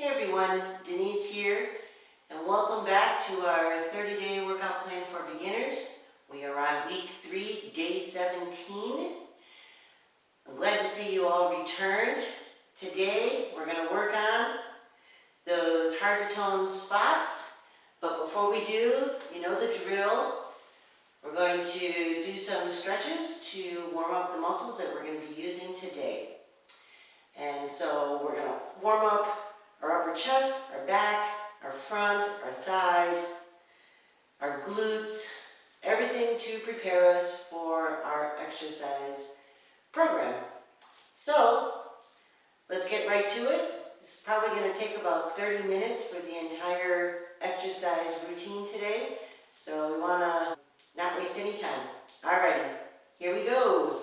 Hey everyone, Denise here, and welcome back to our 30-day workout plan for beginners. We are on week 3, day 17. I'm glad to see you all returned. Today we're going to work on those hard-to-tone spots, but before we do, you know the drill. We're going to do some stretches to warm up the muscles that we're going to be using today. And so we're going to warm up our upper chest, our back, our front, our thighs, our glutes, everything to prepare us for our exercise program. So let's get right to it. This is probably going to take about 30 minutes for the entire exercise routine today. So we want to not waste any time. Alrighty, here we go.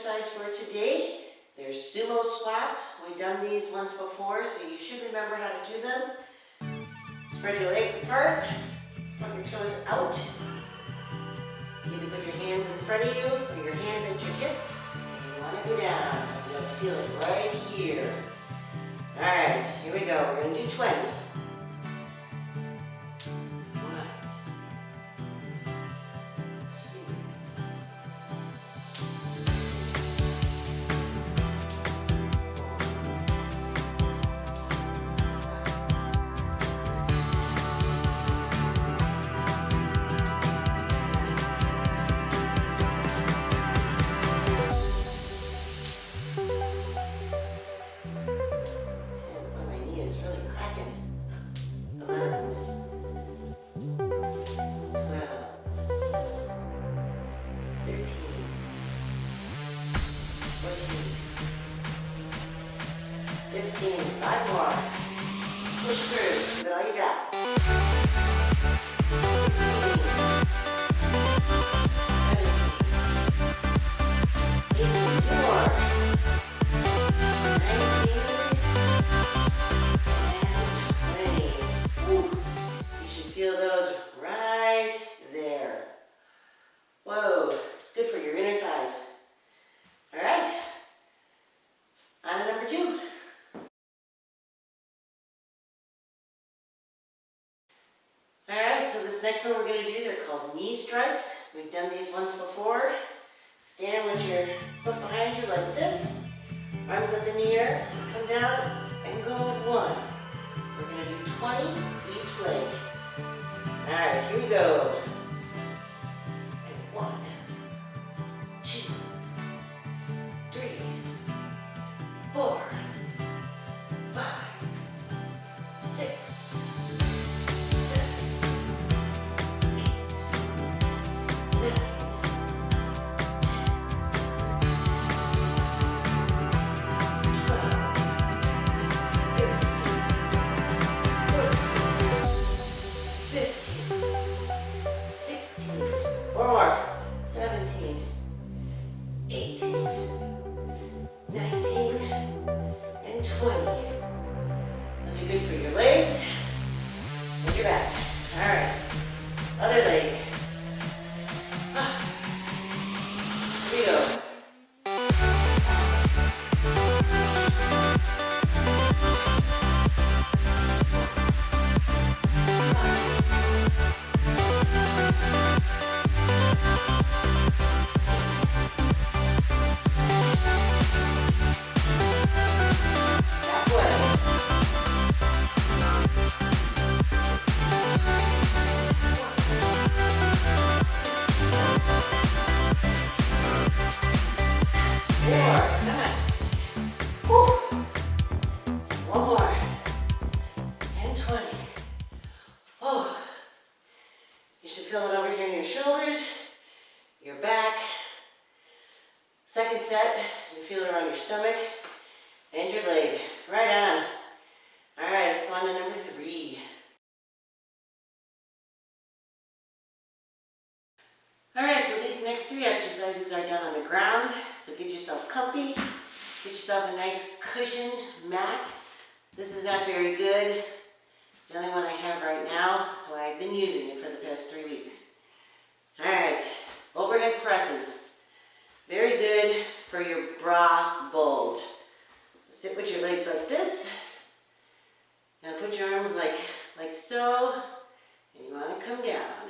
exercise for today. There's sumo squats. We've done these once before, so you should remember how to do them. Spread your legs apart, put your toes out. You can put your hands in front of you or your hands at your hips. And you want to go down. You'll feel it right here. All right, here we go. We're going to do 20. Five more. Push through. Give it all you got. 18 more. 19 and 20. Woo. You should feel those right there. Whoa, it's good for your inner thighs. All right, on to number 2. Alright, so this next one we're going to do, they're called knee strikes. We've done these once before. Stand with your foot behind you like this. Arms up in the air. Come down and go with 1. We're going to do 20 each leg. Alright, here we go. And 1, 2, 3, 4, 5, 6. Second set, you feel it around your stomach and your leg. Right on. All right, let's go on to number 3. All right, so these next 3 exercises are done on the ground. So get yourself comfy. Get yourself a nice cushion mat. This is not very good. It's the only one I have right now. That's why I've been using it for the past 3 weeks. All right, overhead presses. Very good for your bra bulge. So sit with your legs like this. Now put your arms like so. And you want to come down.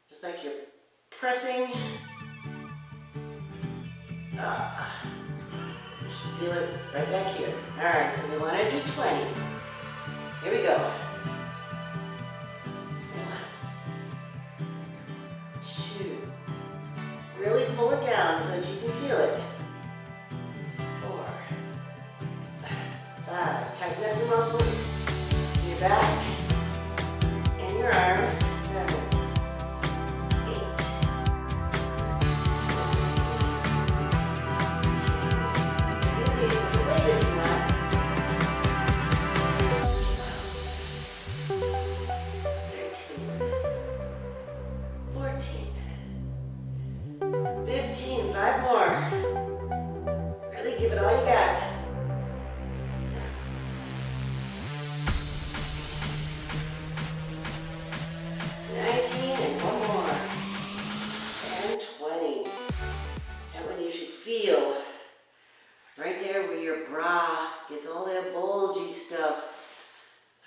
Just like you're pressing. You should feel it right back here. All right, so we want to do 20. Here we go. 1, 2. Really pull it down so that you can feel it. 4, 5. Tighten up your muscles in your back and your arm. 7, 8. You can do it later if you want. 13, 14, 15. 5 more. Gets all that bulgy stuff.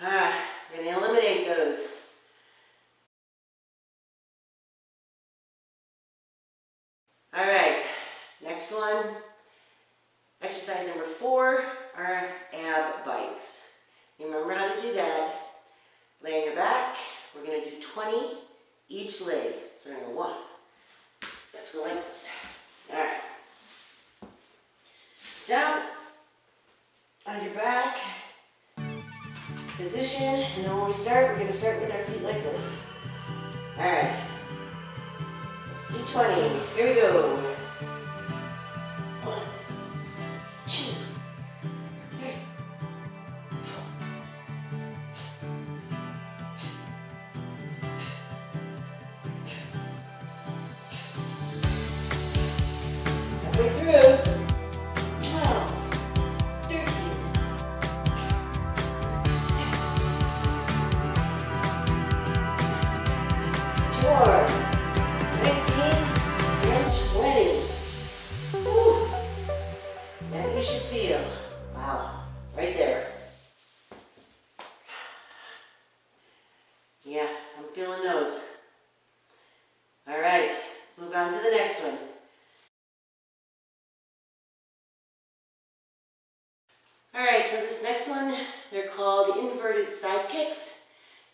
Alright, we're going to eliminate those. Alright, next one. Exercise number 4 are ab bikes. You remember how to do that. Lay on your back. We're going to do 20 each leg. So we're going to go 1. Let's go like this. Alright. Down. On your back. Position. And then when we start, we're going to start with our feet like this. Alright. Let's do 20. Here we go. 1, 2, 3, 4. Halfway through. 12, 13, 4, 19, and 20. Whew. That you should feel. Wow, right there. Yeah, I'm feeling those. All right, let's move on to the next one. All right, so this next one, they're called inverted side kicks.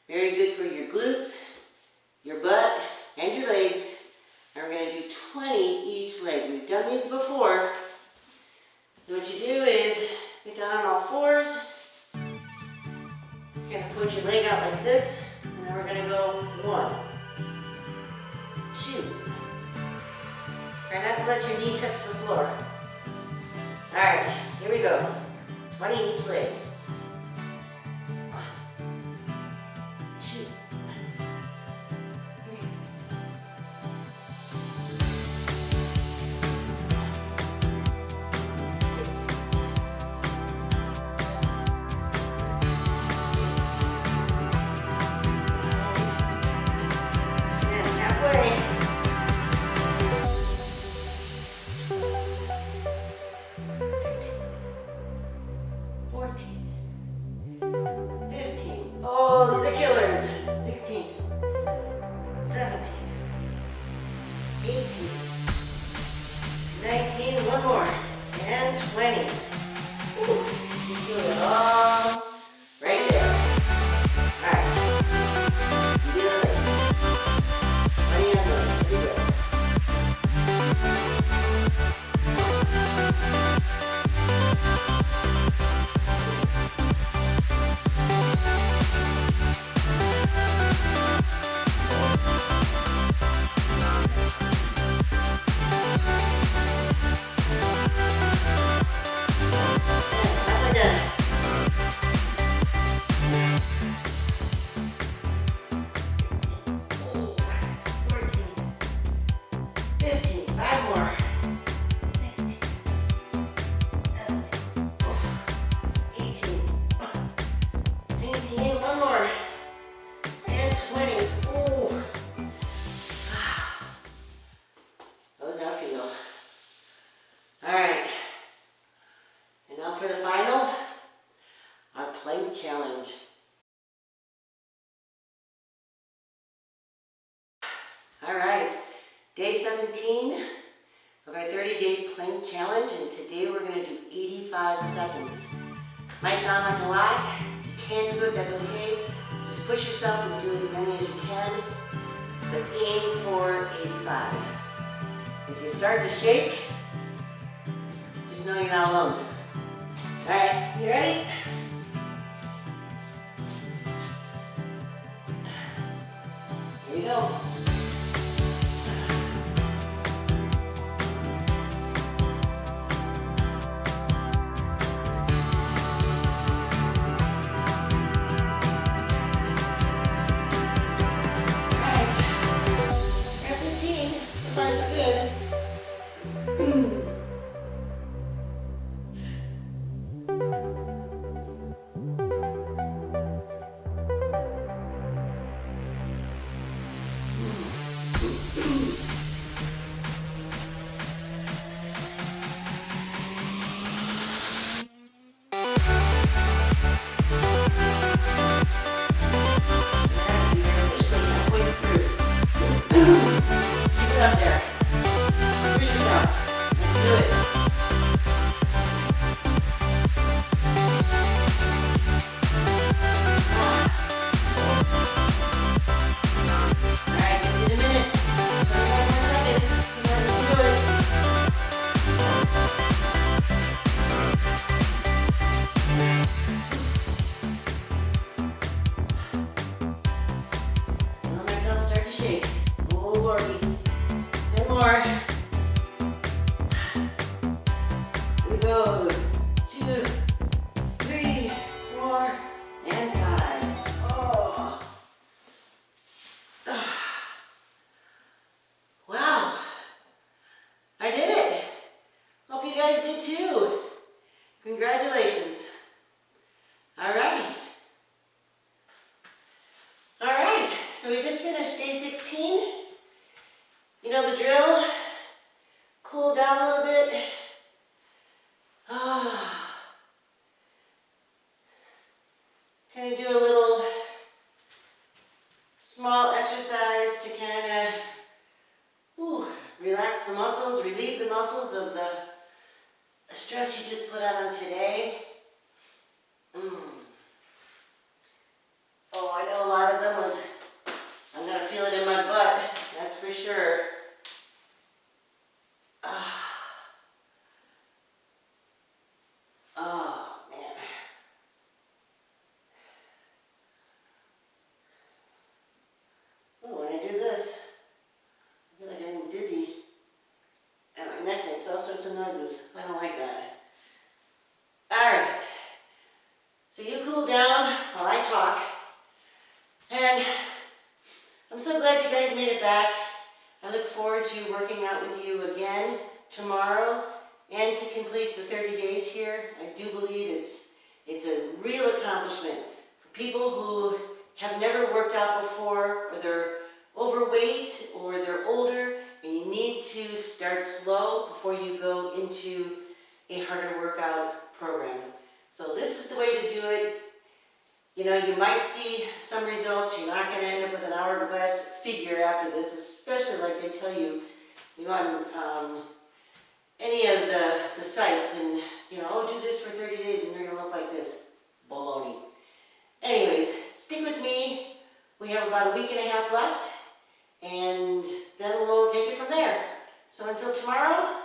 Very good for your glutes, your butt, and your legs. And we're going to do 20 each leg. We've done these before. So what you do is get down on all fours. You're going to put your leg out like this. And then we're going to go 1, 2. Try not to let your knee touch the floor. All right, here we go. 20 each leg. 1, 2, 3. And halfway. 14, 15, oh, these are killers. 16, 17, 18, 19, one more, and 20. Ooh, you feel it all right there. All right, you do it. 20 on those, here we go. Halfway done. Oh, 14, 15, 5 more. 16, 17, 18, 19, one more. And 20. Ooh. How's that feel? All right. And now for the final, our plank challenge. All right, day 17 of our 30-day plank challenge, and today we're going to do 85 seconds. Might sound like a lot. If you can't do it, that's okay. Just push yourself and do as many as you can, but aim for 85. If you start to shake, just know you're not alone. All right, you ready? Here you go. muscles of the stress you just put on them today. Oh, I know a lot of them was, I'm going to feel it in my butt, that's for sure. Oh, man. Oh, when I do this, I feel like I'm getting dizzy. And my neck makes all sorts of noises. I don't like that. Alright. So you cool down while I talk. And I'm so glad you guys made it back. I look forward to working out with you again tomorrow and to complete the 30 days here. I do believe it's a real accomplishment for people who have never worked out before, or they're overweight, or they're older, and you need to start slow before you go into a harder workout program. So this is the way to do it. You know, you might see some results. You're not going to end up with an hourglass figure after this, especially like they tell you, on any of the sites, and, you know, oh, do this for 30 days and you're going to look like this. Baloney. Anyways, stick with me. We have about a week and a half left, and then we'll take it from there. So until tomorrow,